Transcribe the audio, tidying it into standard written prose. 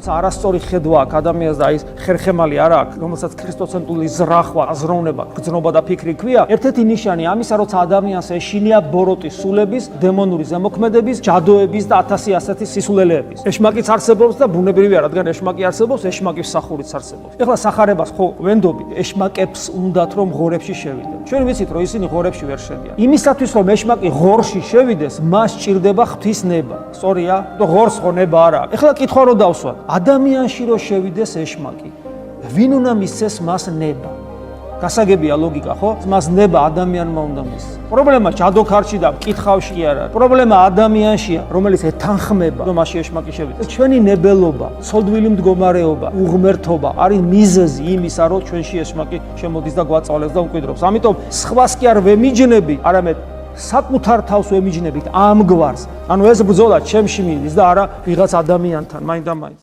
არასწორი ხედვა აქვს ადამიანს და ის ხერხემალი არ აქვს, რომელსაც ქრისტოცენტრული ზრახვა, აზროვნება, გრძნობა და ფიქრი ქვია. ერთ-ერთი ნიშანი ამისა, როცა ადამიანს ეშინია ბოროტი სულების, დემონური ზემოქმედების, ჯადოების და 1000 ასეთი სისულელეების. ეშმაკიც არსებობს და ბუნებრივია, რადგან ეშმაკი არსებობს, ეშმაკის სახურიც არსებობს. ეხლა სახარებას ხო ვენდობთ, ეშმაკებს უნდათ რომ ღორებში შევიდეთ. ჩვენ ვიცით, რომ ისინი ღორებში ვერ შედიან. იმისათვის რომ ეშმაკი ღორში შევიდეს, მას სჭირდება ღვთის ნება. სწორია? და ღორს ხო ნება არ აქვს. ეხლა კითხვა რო დავსვათ. ადამიანში რო შევიდეს ეშმაკი, ვინ უნდა მისცეს მას ნება? გასაგებია ლოგიკა, ხო? მას ნება ადამიანმა უნდა მისცეს. პრობლემა ჯადოქარში და მკითხავში კი არ არის. პრობლემა ადამიანშია, რომელიც ეთანხმება, რომ მასში ეშმაკი შევიდეს. ჩვენი ნებელობა, ცოდვილი მდგომარეობა, უღმერთობა არის მიზეზი იმისა, რომ ჩვენში ეშმაკი შემოდის და გვაწვალებს და უმკვიდრობს. ამიტომ სხვას კი არ ვემიჯნები, არამედ საკუთარ თავს ვემიჯნებით ამ გვარს. ანუ ეს ბრძოლა ჩემში მიდის და არა ვიღაც ადამიანთან, მაინდა მაინც.